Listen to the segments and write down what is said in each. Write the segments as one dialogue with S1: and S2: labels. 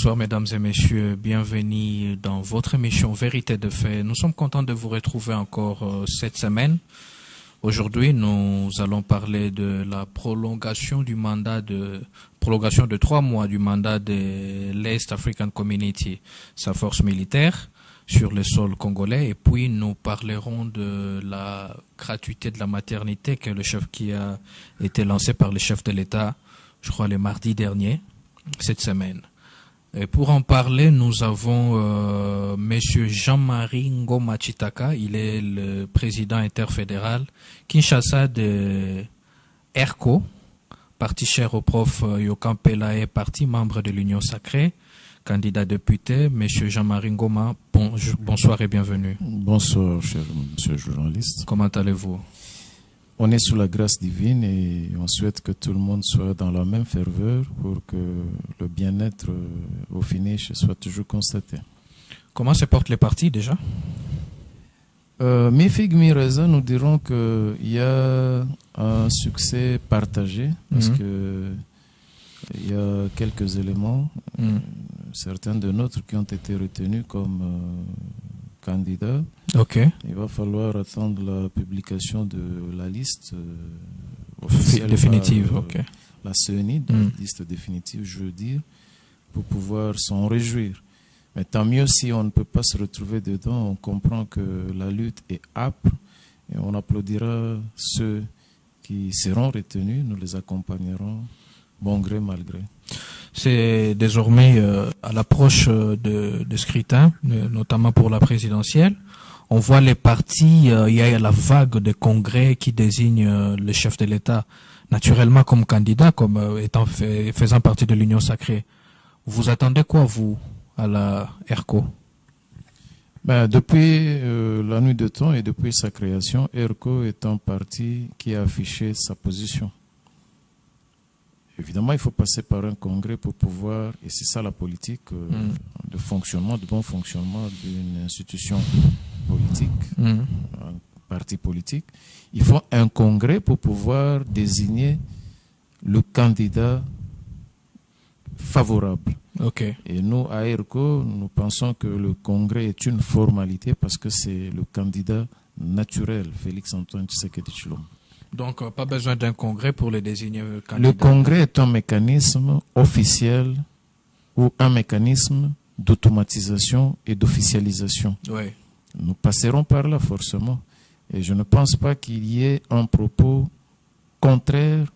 S1: Bonsoir mesdames et messieurs, bienvenue dans votre émission Vérité de fait. Nous sommes contents de vous retrouver encore cette semaine. Aujourd'hui, nous allons parler de la prolongation de 3 mois du mandat de l'East African Community, sa force militaire, sur le sol congolais. Et puis, nous parlerons de la gratuité de la maternité qui a été lancée par le chef de l'État, je crois, le mardi dernier, cette semaine. Et pour en parler, nous avons Monsieur Jean-Marie Ngoma Chitaka. Il est le président interfédéral Kinshasa de ERCO, parti cher au prof Yokan Pelae, parti membre de l'Union Sacrée, candidat député. Monsieur Jean-Marie Ngoma, bonsoir et bienvenue.
S2: Bonsoir, cher monsieur le journaliste.
S1: Comment allez-vous?
S2: On est sous la grâce divine et on souhaite que tout le monde soit dans la même ferveur pour que le bien-être au finish soit toujours constaté.
S1: Comment se portent les partis déjà?
S2: Mi figue, mi raisin, nous dirons qu'il y a un succès partagé parce que il y a quelques éléments, certains de nôtres qui ont été retenus comme candidats.
S1: Okay.
S2: Il va falloir attendre la publication de la liste officielle
S1: définitive,
S2: par,
S1: okay.
S2: La CENI, la liste définitive, je veux dire, pour pouvoir s'en réjouir. Mais tant mieux si on ne peut pas se retrouver dedans, on comprend que la lutte est âpre et on applaudira ceux qui seront retenus, nous les accompagnerons, bon gré, mal gré.
S1: C'est désormais à l'approche de scrutin, notamment pour la présidentielle. On voit les partis, il y a la vague de congrès qui désigne le chef de l'État naturellement comme candidat, comme faisant partie de l'Union Sacrée. Vous attendez quoi, vous, à la ERCO?
S2: Depuis la nuit de temps et depuis sa création, ERCO est un parti qui a affiché sa position. Évidemment, il faut passer par un congrès pour pouvoir, et c'est ça la politique de fonctionnement, de bon fonctionnement d'une institution politique, un parti politique. Il faut un congrès pour pouvoir désigner le candidat favorable.
S1: Okay.
S2: Et nous, à ERCO, nous pensons que le congrès est une formalité parce que c'est le candidat naturel, Félix-Antoine Tshisekedi Tshilombo.
S1: Donc, pas besoin d'un congrès pour le désigner candidat.
S2: Le congrès est un mécanisme officiel ou un mécanisme d'automatisation et d'officialisation.
S1: Oui.
S2: Nous passerons par là forcément. Et je ne pense pas qu'il y ait un propos contraire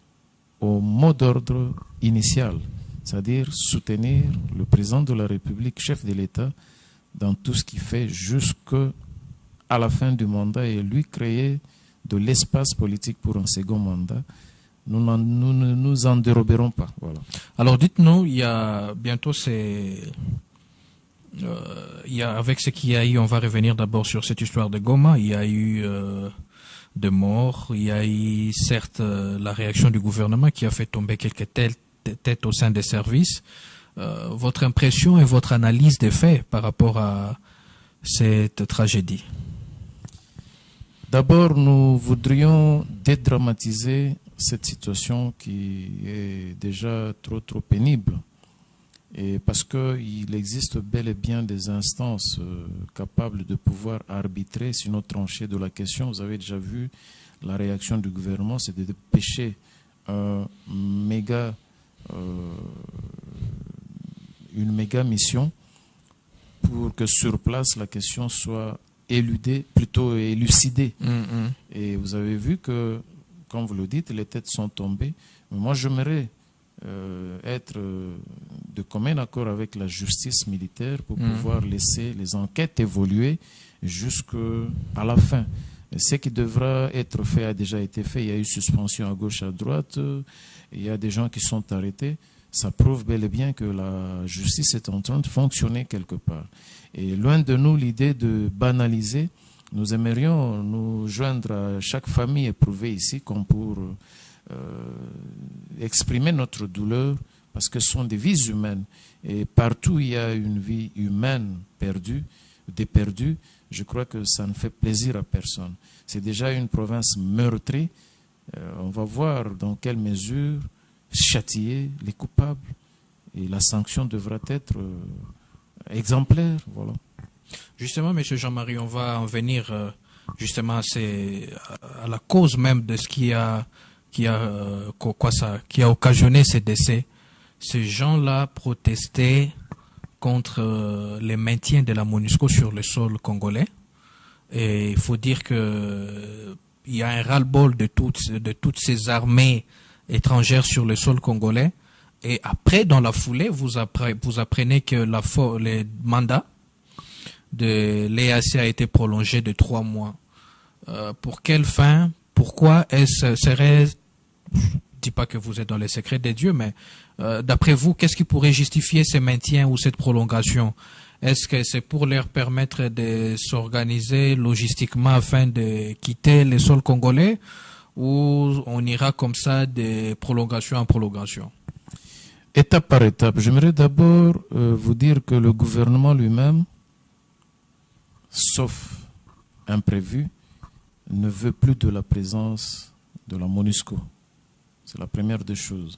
S2: au mot d'ordre initial, c'est-à-dire soutenir le président de la République, chef de l'État, dans tout ce qu'il fait jusqu'à la fin du mandat et lui créer de l'espace politique pour un second mandat. Nous ne nous en déroberons pas. Voilà.
S1: Alors dites-nous, il y a bientôt avec ce qu'il y a eu, on va revenir d'abord sur cette histoire de Goma. Il y a eu de morts, il y a eu certes la réaction du gouvernement qui a fait tomber quelques têtes au sein des services. Votre impression et votre analyse des faits par rapport à cette tragédie?
S2: D'abord, nous voudrions dédramatiser cette situation qui est déjà trop pénible. Et parce qu'il existe bel et bien des instances capables de pouvoir arbitrer, sinon trancher de la question. Vous avez déjà vu la réaction du gouvernement, c'est de dépêcher une méga mission pour que sur place la question soit élucidée. Et vous avez vu que, comme vous le dites, les têtes sont tombées. Mais moi, j'aimerais être de commun accord avec la justice militaire pour pouvoir laisser les enquêtes évoluer jusqu'à la fin. Et ce qui devra être fait a déjà été fait. Il y a eu suspension à gauche, à droite. Il y a des gens qui sont arrêtés. Ça prouve bel et bien que la justice est en train de fonctionner quelque part. Et loin de nous l'idée de banaliser, nous aimerions nous joindre à chaque famille éprouvée ici comme pour exprimer notre douleur parce que ce sont des vies humaines. Et partout où il y a une vie humaine perdue, je crois que ça ne fait plaisir à personne. C'est déjà une province meurtrie. On va voir dans quelle mesure châtier les coupables et la sanction devra être exemplaire. Voilà.
S1: Justement, M. Jean-Marie, on va en venir justement à la cause même de ce qui a occasionné ces décès. Ces gens-là protestaient contre les maintiens de la MONUSCO sur le sol congolais. Et il faut dire que il y a un ras-le-bol de toutes ces armées étrangères sur le sol congolais. Et après, dans la foulée, vous apprenez que les mandats de l'EAC a été prolongé de 3 mois. Pour quelle fin? Pourquoi je dis pas que vous êtes dans les secrets des dieux, mais d'après vous, qu'est-ce qui pourrait justifier ce maintien ou cette prolongation? Est-ce que c'est pour leur permettre de s'organiser logistiquement afin de quitter les sols congolais, ou on ira comme ça de prolongation en prolongation?
S2: Étape par étape. J'aimerais d'abord vous dire que le gouvernement lui-même, sauf imprévu, ne veut plus de la présence de la MONUSCO. C'est la première des choses.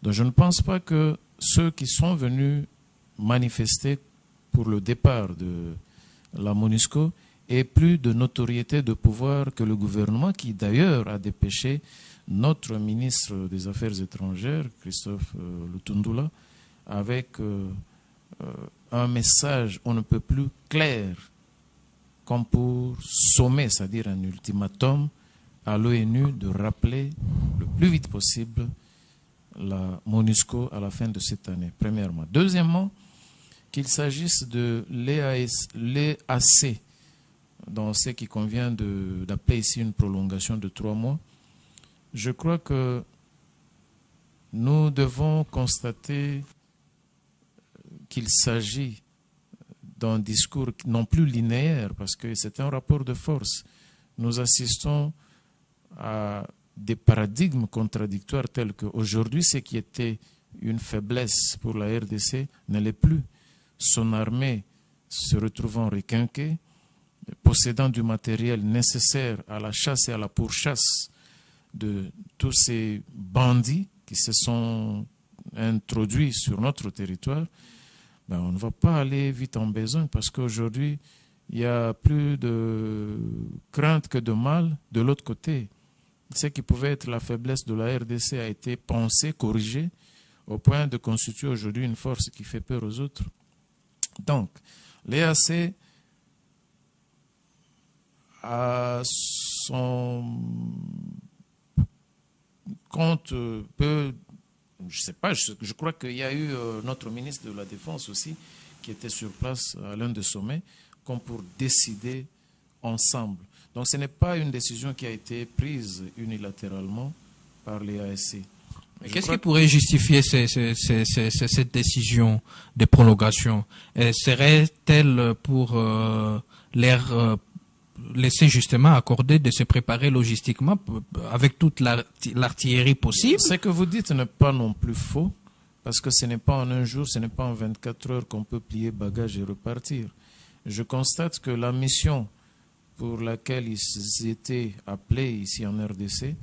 S2: Donc je ne pense pas que ceux qui sont venus manifester pour le départ de la MONUSCO aient plus de notoriété, de pouvoir que le gouvernement, qui d'ailleurs a dépêché notre ministre des Affaires étrangères, Christophe Lutundula, avec un message on ne peut plus clair, comme pour sommer, c'est-à-dire un ultimatum à l'ONU de rappeler le plus vite possible la MONUSCO à la fin de cette année, premièrement. Deuxièmement, qu'il s'agisse de l'EAC, dans ce qui convient d'appeler ici une prolongation de 3 mois, je crois que nous devons constater qu'il s'agit d'un discours non plus linéaire, parce que c'est un rapport de force. Nous assistons à des paradigmes contradictoires tels qu'aujourd'hui, ce qui était une faiblesse pour la RDC ne l'est plus. Son armée se retrouvant requinquée, possédant du matériel nécessaire à la chasse et à la pourchasse de tous ces bandits qui se sont introduits sur notre territoire, on ne va pas aller vite en besogne, parce qu'aujourd'hui, il y a plus de crainte que de mal de l'autre côté. Ce qui pouvait être la faiblesse de la RDC a été pensé, corrigé, au point de constituer aujourd'hui une force qui fait peur aux autres. Donc, l'EAC a son compte peu, je sais pas, je crois qu'il y a eu notre ministre de la Défense aussi qui était sur place à l'un des sommets, comme pour décider ensemble. Donc ce n'est pas une décision qui a été prise unilatéralement par l'EAC.
S1: Qu'est-ce qui pourrait justifier cette décision de prolongation? Serait-elle pour leur laisser justement accorder de se préparer logistiquement avec toute l'artillerie possible?
S2: Ce que vous dites n'est pas non plus faux, parce que ce n'est pas en un jour, ce n'est pas en 24 heures qu'on peut plier bagage et repartir. Je constate que la mission pour laquelle ils étaient appelés ici en RDC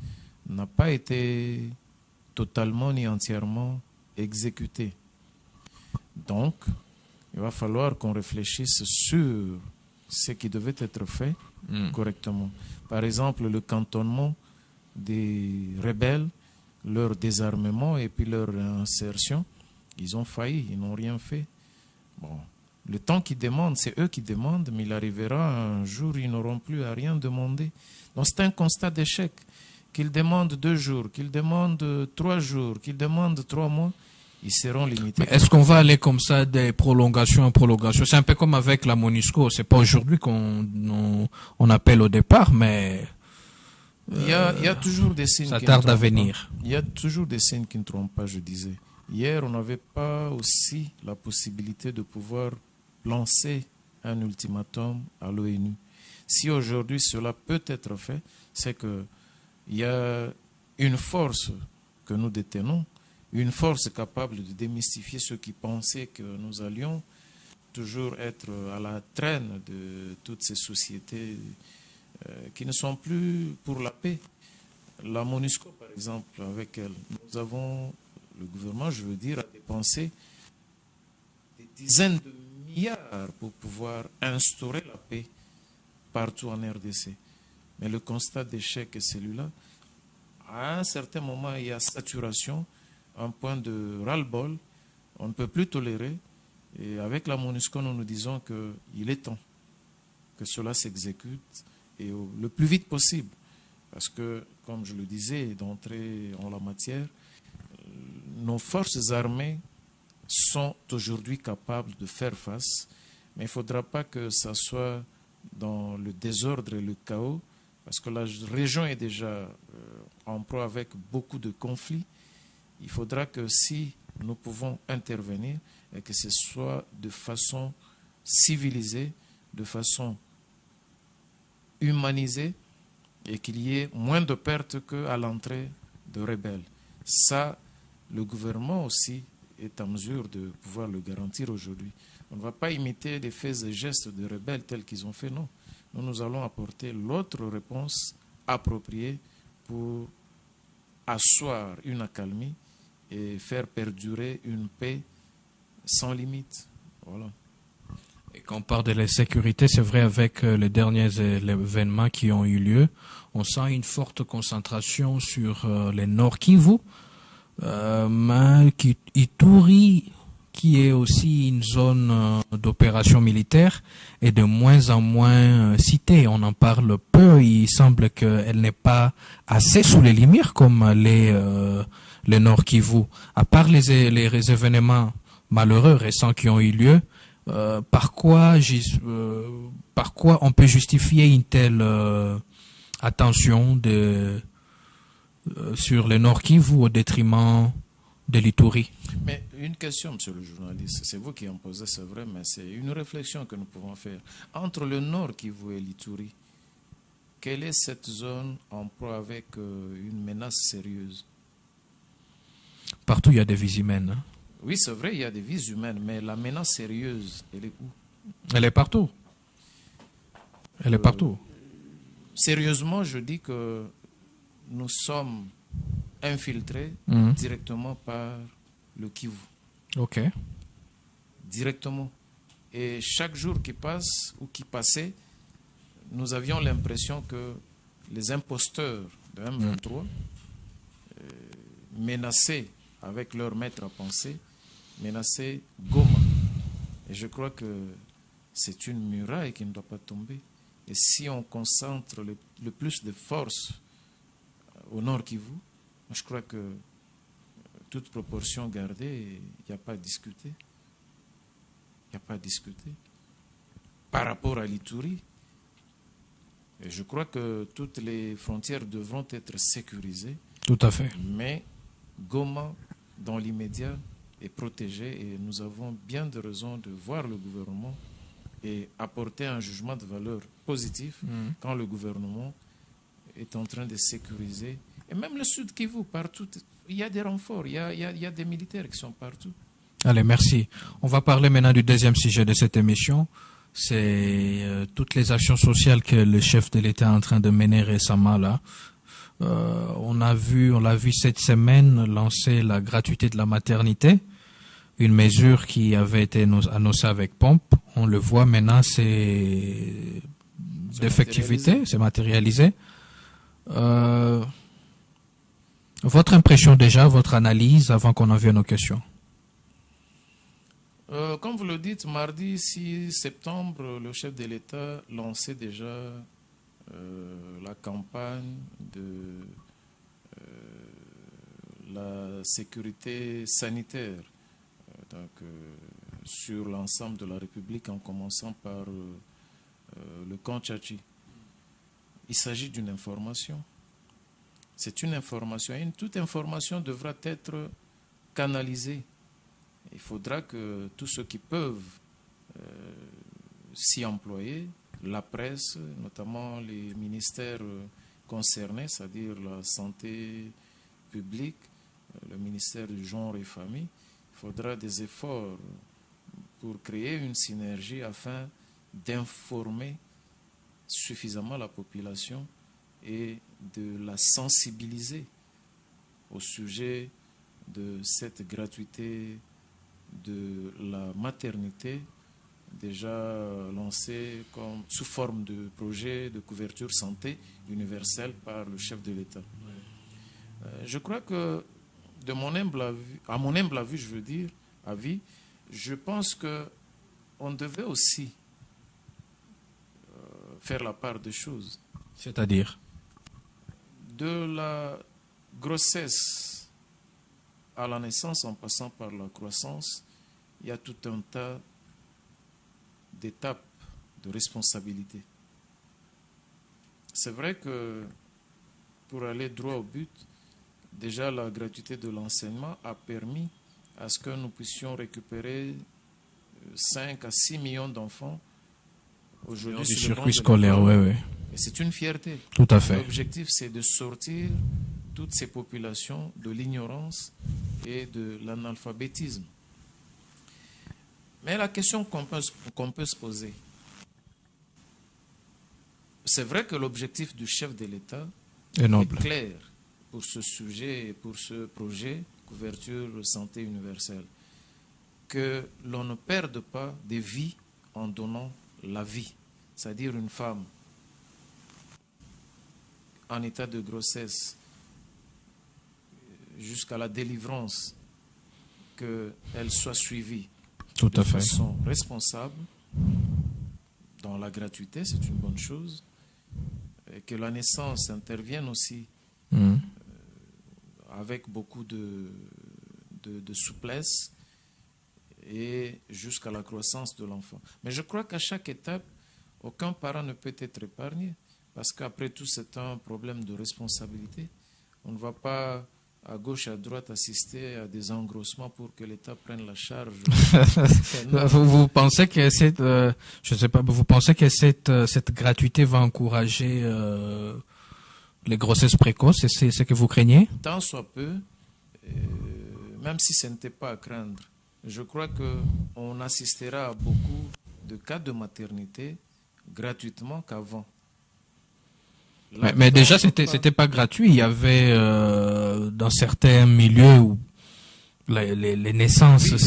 S2: n'a pas été totalement ni entièrement exécutée. Donc, il va falloir qu'on réfléchisse sur ce qui devait être fait correctement. Par exemple, le cantonnement des rebelles, leur désarmement et puis leur insertion, ils ont failli, ils n'ont rien fait. Bon, le temps qu'ils demandent, c'est eux qui demandent, mais il arrivera un jour où ils n'auront plus à rien demander. Donc c'est un constat d'échec. Qu'ils demandent 2 jours, qu'ils demandent 3 jours, qu'ils demandent 3 mois, ils seront limités.
S1: Mais est-ce qu'on va aller comme ça des prolongations en prolongation? C'est un peu comme avec la MONUSCO. C'est pas aujourd'hui qu'on appelle au départ, mais
S2: il y a toujours des signes
S1: ça
S2: qui
S1: tarde
S2: ne
S1: à
S2: trompent
S1: venir.
S2: pas. Il y a toujours des signes qui ne trompent pas, je disais. Hier, on n'avait pas aussi la possibilité de pouvoir lancer un ultimatum à l'ONU. Si aujourd'hui cela peut être fait, c'est que il y a une force que nous détenons, une force capable de démystifier ceux qui pensaient que nous allions toujours être à la traîne de toutes ces sociétés qui ne sont plus pour la paix. La MONUSCO, par exemple, avec elle, nous avons, le gouvernement, je veux dire, a dépensé dizaines de milliards pour pouvoir instaurer la paix partout en RDC. Mais le constat d'échec est celui-là. À un certain moment, il y a saturation, un point de ras-le-bol. On ne peut plus tolérer. Et avec la MONUSCO, nous nous disons qu'il est temps que cela s'exécute et le plus vite possible. Parce que, comme je le disais, d'entrer en la matière, nos forces armées sont aujourd'hui capables de faire face, mais il ne faudra pas que ça soit dans le désordre et le chaos, parce que la région est déjà en proie avec beaucoup de conflits. Il faudra que si nous pouvons intervenir, et que ce soit de façon civilisée, de façon humanisée, et qu'il y ait moins de pertes qu'à l'entrée de rebelles. Ça, le gouvernement aussi est en mesure de pouvoir le garantir aujourd'hui. On ne va pas imiter les faits et gestes de rebelles tels qu'ils ont fait, non. Nous allons apporter l'autre réponse appropriée pour asseoir une accalmie et faire perdurer une paix sans limite. Voilà.
S1: Et quand on parle de la sécurité, c'est vrai, avec les derniers événements qui ont eu lieu, on sent une forte concentration sur les Nord Kivu, Ituri, qui est aussi une zone d'opération militaire, est de moins en moins citée. On en parle peu. Il semble qu'elle n'est pas assez sous les lumières comme les Nord Kivu. À part les événements malheureux récents qui ont eu lieu, par quoi on peut justifier une telle attention sur le Nord Kivu au détriment de l'Ituri?
S2: Mais une question, monsieur le journaliste, c'est vous qui en posez, c'est vrai, mais c'est une réflexion que nous pouvons faire. Entre le Nord Kivu et l'Ituri, quelle est cette zone en proie avec une menace sérieuse?
S1: Partout, il y a des vies humaines. Hein.
S2: Oui, c'est vrai, il y a des vies humaines, mais la menace sérieuse, elle est où?
S1: Elle est partout. Elle est partout.
S2: Sérieusement, je dis que nous sommes infiltrés directement par le Kivu.
S1: Ok.
S2: Directement. Et chaque jour qui passe ou qui passait, nous avions l'impression que les imposteurs de M23 menaçaient avec leur maître à penser, menaçaient Goma. Et je crois que c'est une muraille qui ne doit pas tomber. Et si on concentre le plus de force au Nord Kivu, je crois que toute proportion gardée, il n'y a pas à discuter. Il n'y a pas à discuter. Par rapport à l'Ituri, je crois que toutes les frontières devront être sécurisées.
S1: Tout à fait.
S2: Mais Goma, dans l'immédiat, est protégé et nous avons bien de raisons de voir le gouvernement et apporter un jugement de valeur positif quand le gouvernement est en train de sécuriser. Et même le Sud Kivu, partout, il y a des renforts, il y a des militaires qui sont partout.
S1: Allez, merci. On va parler maintenant du deuxième sujet de cette émission. C'est toutes les actions sociales que le chef de l'État est en train de mener récemment là. On l'a vu cette semaine lancer la gratuité de la maternité, une mesure qui avait été annoncée avec pompe. On le voit maintenant, c'est d'effectivité, c'est matérialisé. Votre impression déjà, votre analyse avant qu'on en vienne aux questions.
S2: Comme vous le dites, mardi 6 septembre, le chef de l'État lançait déjà la campagne de la sécurité sanitaire sur l'ensemble de la République, en commençant par le camp Tchatchi. Il s'agit d'une information. C'est une information et toute information devra être canalisée. Il faudra que tous ceux qui peuvent s'y employer, la presse, notamment les ministères concernés, c'est-à-dire la santé publique, le ministère du genre et famille, il faudra des efforts pour créer une synergie afin d'informer suffisamment la population et de la sensibiliser au sujet de cette gratuité de la maternité déjà lancé sous forme de projet de couverture santé universelle par le chef de l'État. Je crois que, à mon humble avis, je pense qu'on devait aussi faire la part des choses.
S1: C'est-à-dire?
S2: De la grossesse à la naissance, en passant par la croissance, il y a tout un tas d'étapes de responsabilité. C'est vrai que, pour aller droit au but, déjà la gratuité de l'enseignement a permis à ce que nous puissions récupérer 5 à 6 millions d'enfants aujourd'hui
S1: Du
S2: sur le
S1: circuit scolaire, oui.
S2: Et c'est une fierté.
S1: Tout à fait.
S2: L'objectif, c'est de sortir toutes ces populations de l'ignorance et de l'analphabétisme. Mais la question qu'on peut se poser, c'est vrai que l'objectif du chef de l'État est clair pour ce sujet et pour ce projet, couverture santé universelle, que l'on ne perde pas de vie en donnant la vie, c'est-à-dire une femme en état de grossesse jusqu'à la délivrance, qu'elle soit suivie de façon responsable, dans la gratuité, c'est une bonne chose, et que la naissance intervienne aussi avec beaucoup de souplesse et jusqu'à la croissance de l'enfant. Mais je crois qu'à chaque étape, aucun parent ne peut être épargné, parce qu'après tout, c'est un problème de responsabilité. On ne va pas à gauche, à droite, assister à des engrossements pour que l'État prenne la charge.
S1: Vous pensez que vous pensez que cette gratuité va encourager les grossesses précoces? C'est ce que vous craignez?
S2: Tant soit peu, même si ce n'était pas à craindre, je crois qu'on assistera à beaucoup de cas de maternité gratuitement qu'avant.
S1: Mais déjà, c'était pas gratuit. Il y avait dans certains milieux où les naissances,
S2: oui,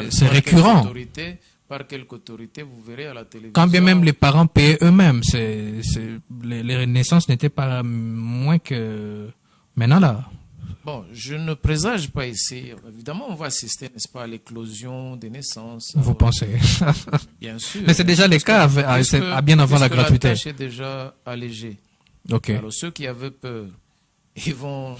S1: c'est récurrent.
S2: Par quelque autorité, vous verrez à la télévision.
S1: Quand bien même les parents payaient eux-mêmes, les naissances n'étaient pas moins que maintenant là.
S2: Bon, je ne présage pas ici. Évidemment, on va assister, n'est-ce pas, à l'éclosion des naissances.
S1: Vous pensez?
S2: Bien sûr.
S1: Mais c'est déjà le cas bien avant la gratuité.
S2: La tâche est déjà allégée.
S1: Okay.
S2: Alors, ceux qui avaient peur, ils vont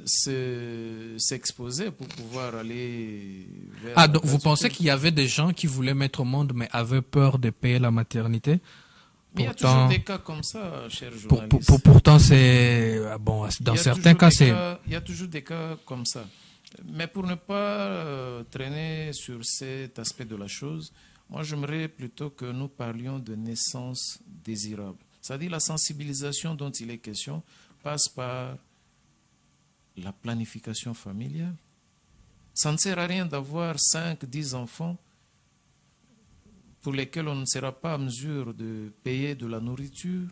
S2: s'exposer pour pouvoir aller vers
S1: donc vous pensez qu'il y avait des gens qui voulaient mettre au monde, mais avaient peur de payer la maternité?
S2: Mais il y a toujours des cas comme ça, cher journaliste.
S1: Pourtant, c'est bon. Dans certains cas, c'est.
S2: Il y a toujours des cas comme ça. Mais pour ne pas traîner sur cet aspect de la chose, moi, j'aimerais plutôt que nous parlions de naissance désirable. C'est-à-dire la sensibilisation dont il est question passe par la planification familiale. Ça ne sert à rien d'avoir 5, 10 enfants pour lesquels on ne sera pas en mesure de payer de la nourriture,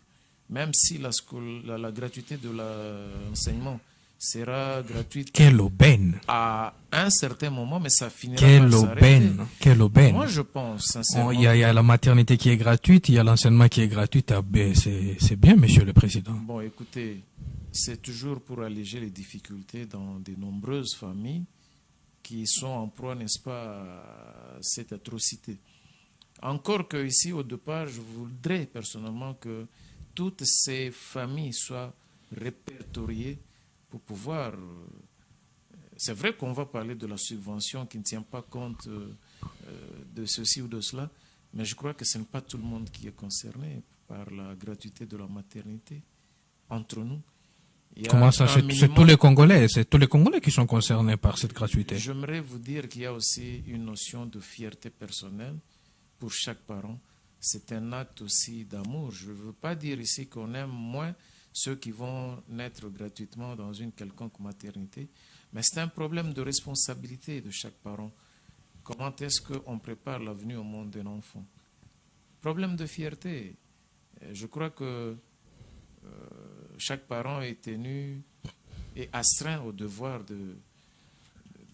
S2: même si la gratuité de l'enseignement sera gratuite.
S1: Quelle aubaine!
S2: À un certain moment, mais ça finira
S1: par
S2: s'arrêter.
S1: Quelle aubaine!
S2: Moi, je pense sincèrement.
S1: Il y a la maternité qui est gratuite, il y a l'enseignement qui est gratuit. C'est bien, Monsieur le Président.
S2: Bon, écoutez, c'est toujours pour alléger les difficultés dans de nombreuses familles qui sont en proie, n'est-ce pas, à cette atrocité. Encore que ici, au départ, je voudrais personnellement que toutes ces familles soient répertoriées pour pouvoir... C'est vrai qu'on va parler de la subvention qui ne tient pas compte de ceci ou de cela, mais je crois que ce n'est pas tout le monde qui est concerné par la gratuité de la maternité. Entre nous,
S1: comment ça? C'est tous les Congolais, c'est tous les Congolais qui sont concernés par cette gratuité.
S2: J'aimerais vous dire qu'il y a aussi une notion de fierté personnelle pour chaque parent. C'est un acte aussi d'amour. Je ne veux pas dire ici qu'on aime moins ceux qui vont naître gratuitement dans une quelconque maternité, mais c'est un problème de responsabilité de chaque parent. Comment est-ce qu'on prépare la venue au monde d'un enfant? Problème de fierté. Je crois que chaque parent est tenu et astreint au devoir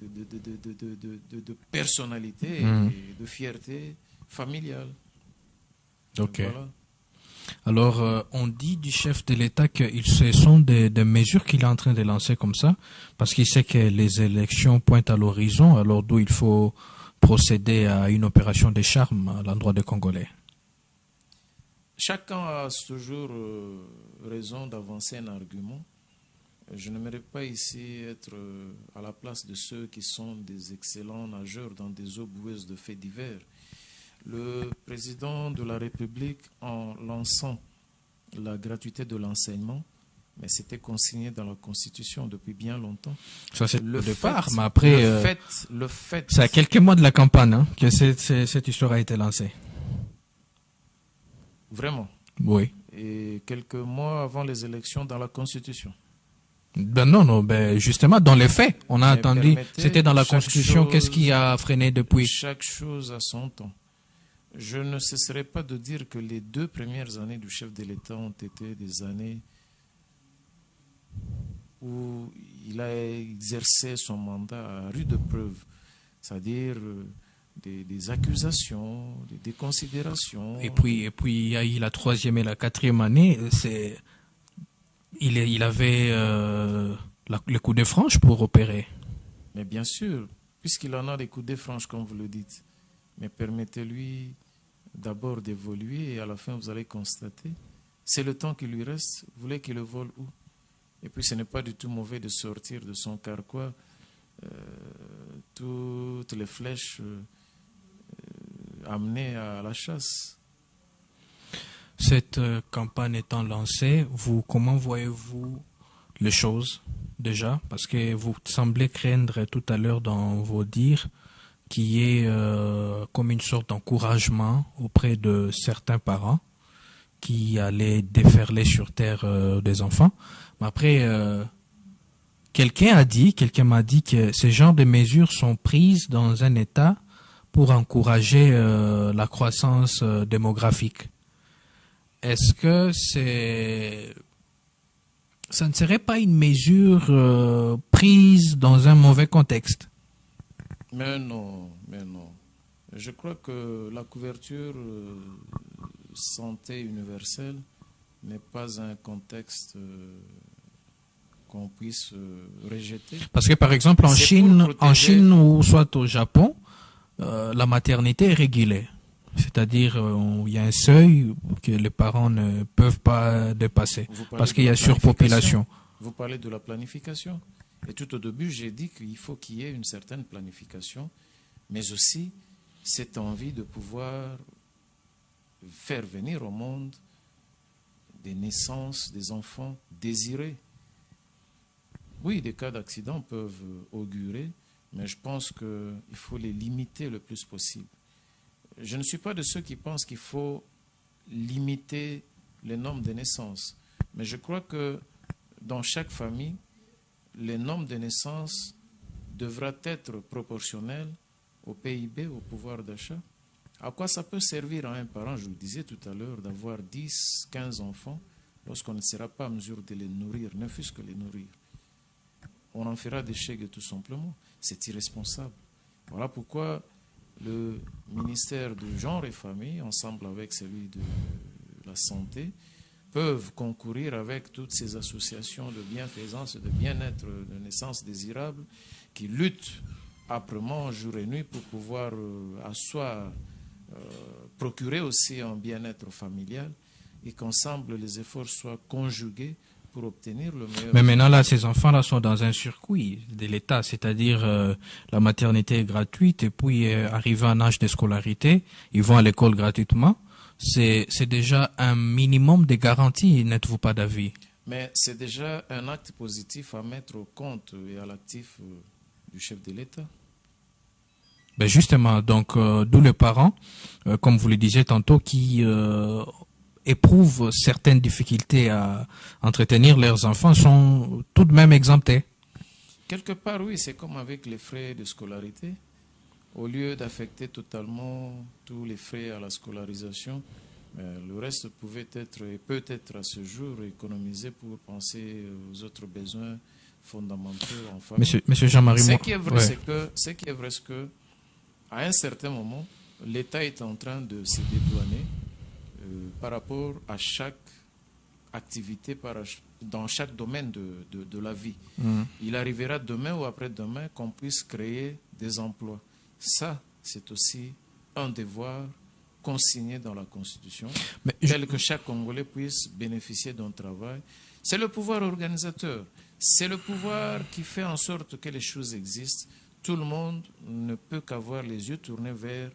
S2: de personnalité et de fierté familiale.
S1: Ok.
S2: Voilà.
S1: Alors, on dit du chef de l'État que ce sont des mesures qu'il est en train de lancer comme ça, parce qu'il sait que les élections pointent à l'horizon, alors d'où il faut procéder à une opération de charme à l'endroit des Congolais.
S2: Chacun a toujours raison d'avancer un argument. Je n'aimerais pas ici être à la place de ceux qui sont des excellents nageurs dans des eaux boueuses de faits divers. Le président de la République, en lançant la gratuité de l'enseignement, mais c'était consigné dans la Constitution depuis bien longtemps.
S1: Ça, c'est
S2: Le
S1: au départ,
S2: fait-
S1: mais après,
S2: le fait,
S1: c'est à quelques mois de la campagne que cette histoire a été lancée.
S2: vraiment,
S1: Oui.
S2: et quelques mois avant les élections dans la Constitution.
S1: Ben non, ben justement, dans les faits, on a
S2: Mais
S1: attendu,
S2: permettez,
S1: c'était dans la
S2: chaque
S1: Constitution, qu'est-ce
S2: chose-
S1: qui a freiné depuis?
S2: Chaque chose a son temps. Je ne cesserai pas de dire que les 2 premières années du chef de l'État ont été des années où il a exercé son mandat à rude preuve, c'est-à-dire des accusations, des considérations.
S1: Et puis, il y a eu la 3e et la 4e année, il avait le coup de franche pour opérer.
S2: Mais bien sûr, puisqu'il en a des coups de franche, comme vous le dites, mais permettez-lui d'abord d'évoluer et à la fin, vous allez constater, c'est le temps qui lui reste, vous voulez qu'il le vole où? Et puis, ce n'est pas du tout mauvais de sortir de son carquois toutes les flèches amenées à la chasse.
S1: Cette campagne étant lancée, comment voyez-vous les choses déjà? Parce que vous semblez craindre tout à l'heure dans vos dires qu'il y ait comme une sorte d'encouragement auprès de certains parents qui allaient déferler sur terre des enfants. Mais après, quelqu'un m'a dit que ce genre de mesures sont prises dans un État pour encourager la croissance démographique. Est-ce que ça ne serait pas une mesure prise dans un mauvais contexte?
S2: Mais non, mais non. Je crois que la couverture santé universelle n'est pas un contexte qu'on puisse rejeter.
S1: Parce que par exemple en Chine ou soit au Japon, la maternité est régulée. C'est-à-dire il y a un seuil que les parents ne peuvent pas dépasser parce qu'il y a surpopulation.
S2: Vous parlez de la planification. Et tout au début, j'ai dit qu'il faut qu'il y ait une certaine planification, mais aussi cette envie de pouvoir faire venir au monde des naissances, des enfants désirés. Oui, des cas d'accident peuvent augurer, mais je pense qu'il faut les limiter le plus possible. Je ne suis pas de ceux qui pensent qu'il faut limiter le nombre de naissances, mais je crois que dans chaque famille, le nombre de naissances devra être proportionnel au PIB, au pouvoir d'achat. À quoi ça peut servir à un parent, je vous disais tout à l'heure, d'avoir 10, 15 enfants lorsqu'on ne sera pas en mesure de les nourrir, ne fût-ce que les nourrir? On en fera des chèques tout simplement. C'est irresponsable. Voilà pourquoi le ministère du Genre et Famille, ensemble avec celui de la Santé, peuvent concourir avec toutes ces associations de bienfaisance et de bien-être de naissance désirable qui luttent âprement jour et nuit pour pouvoir asseoir, procurer aussi un bien-être familial et qu'ensemble les efforts soient conjugués pour obtenir le meilleur.
S1: Mais maintenant, là, ces enfants-là sont dans un circuit de l'État, c'est-à-dire la maternité est gratuite et puis arrivé en âge de scolarité, ils vont à l'école gratuitement. C'est déjà un minimum de garantie, n'êtes-vous pas d'avis?
S2: Mais c'est déjà un acte positif à mettre au compte et à l'actif du chef de l'État.
S1: Ben justement, donc d'où les parents, comme vous le disiez tantôt, qui éprouvent certaines difficultés à entretenir leurs enfants sont tout de même exemptés.
S2: Quelque part, oui, c'est comme avec les frais de scolarité. Au lieu d'affecter totalement tous les frais à la scolarisation, le reste pouvait être et peut être à ce jour économisé pour penser aux autres besoins fondamentaux en famille.
S1: Monsieur Jean-Marie,
S2: Ce qui est vrai, c'est que à un certain moment, l'État est en train de se dédouaner par rapport à chaque activité, dans chaque domaine de la vie. Il arrivera demain ou après-demain qu'on puisse créer des emplois. Ça, c'est aussi un devoir consigné dans la Constitution, tel que chaque Congolais puisse bénéficier d'un travail. C'est le pouvoir organisateur. C'est le pouvoir qui fait en sorte que les choses existent. Tout le monde ne peut qu'avoir les yeux tournés vers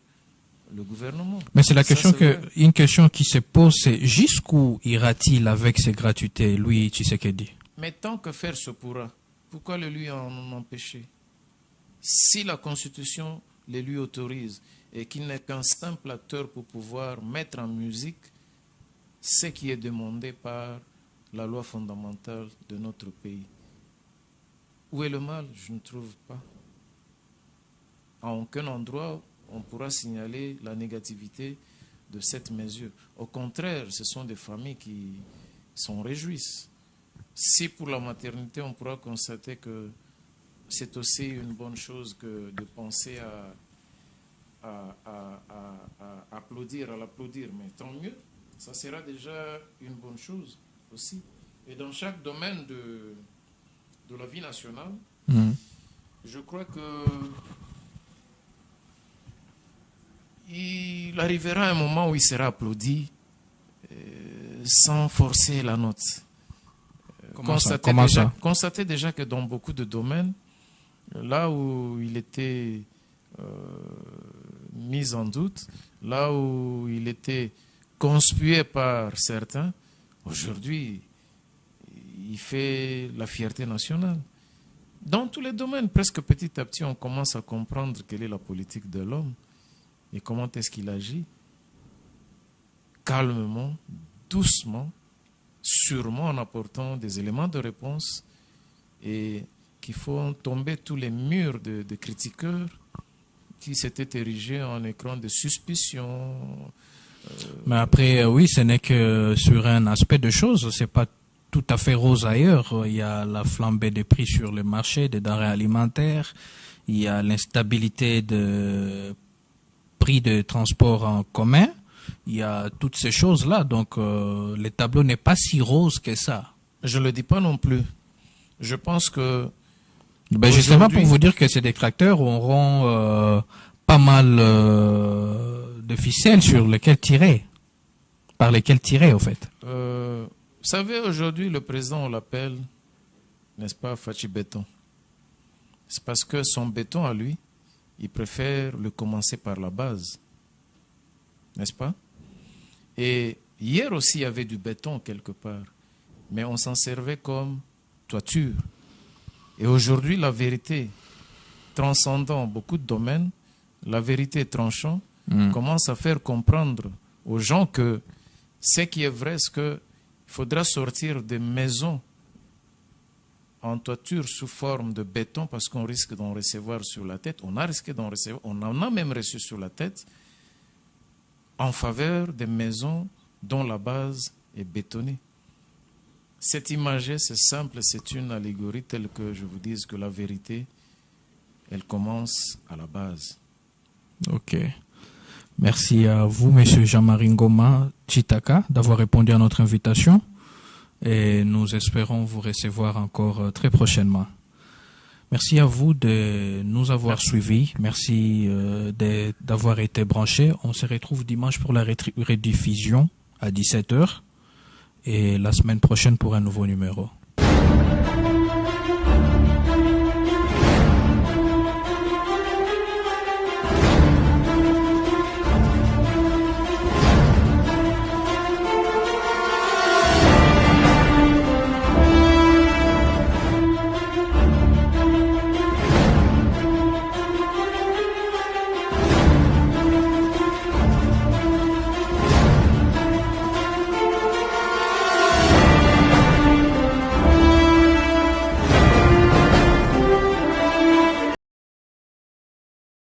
S2: le gouvernement.
S1: Mais c'est la question une question qui se pose, c'est jusqu'où ira-t-il avec ces gratuités, lui, Tshisekedi?
S2: Mais tant que faire se pourra, pourquoi le lui en empêcher? Si la Constitution les lui autorise et qu'il n'est qu'un simple acteur pour pouvoir mettre en musique ce qui est demandé par la loi fondamentale de notre pays. Où est le mal? Je ne trouve pas. À aucun endroit, on pourra signaler la négativité de cette mesure. Au contraire, ce sont des familles qui s'en réjouissent. Si pour la maternité, on pourra constater que c'est aussi une bonne chose que de penser à applaudir, mais tant mieux, ça sera déjà une bonne chose aussi. Et dans chaque domaine de la vie nationale, je crois que il arrivera un moment où il sera applaudi sans forcer la note. Constatez déjà que dans beaucoup de domaines, là où il était mis en doute, là où il était conspué par certains, aujourd'hui, il fait la fierté nationale. Dans tous les domaines, presque petit à petit, on commence à comprendre quelle est la politique de l'homme et comment est-ce qu'il agit. Calmement, doucement, sûrement en apportant des éléments de réponse et qu'il faut tomber tous les murs de critiqueurs qui s'étaient érigés en écran de suspicion.
S1: Mais après, oui, ce n'est que sur un aspect de choses, c'est pas tout à fait rose ailleurs. Il y a la flambée des prix sur le marché des denrées alimentaires, il y a l'instabilité de prix de transport en commun, il y a toutes ces choses-là. Donc, le tableau n'est pas si rose que ça.
S2: Je ne le dis pas non plus. Je pense que...
S1: Ben justement, pour vous dire que ces détracteurs auront pas mal de ficelles sur lesquelles tirer, par lesquelles tirer, au fait.
S2: Vous savez, aujourd'hui, le président, on l'appelle, n'est-ce pas, Fachi Béton. C'est parce que son béton à lui, il préfère le commencer par la base. N'est-ce pas? Et hier aussi, il y avait du béton quelque part. Mais on s'en servait comme toiture. Et aujourd'hui, la vérité, transcendant beaucoup de domaines, la vérité tranchant, commence à faire comprendre aux gens que ce qui est vrai, c'est qu'il faudra sortir des maisons en toiture sous forme de béton parce qu'on risque d'en recevoir sur la tête. On a risqué d'en recevoir, on en a même reçu sur la tête en faveur des maisons dont la base est bétonnée. Cette image, c'est simple, c'est une allégorie telle que je vous dise que la vérité, elle commence à la base.
S1: Ok. Merci à vous, Monsieur Jean-Marie Ngoma Chitaka, d'avoir répondu à notre invitation. Et nous espérons vous recevoir encore très prochainement. Merci à vous de nous avoir suivis. Merci d'avoir été branchés. On se retrouve dimanche pour la rediffusion à 17h et la semaine prochaine pour un nouveau numéro.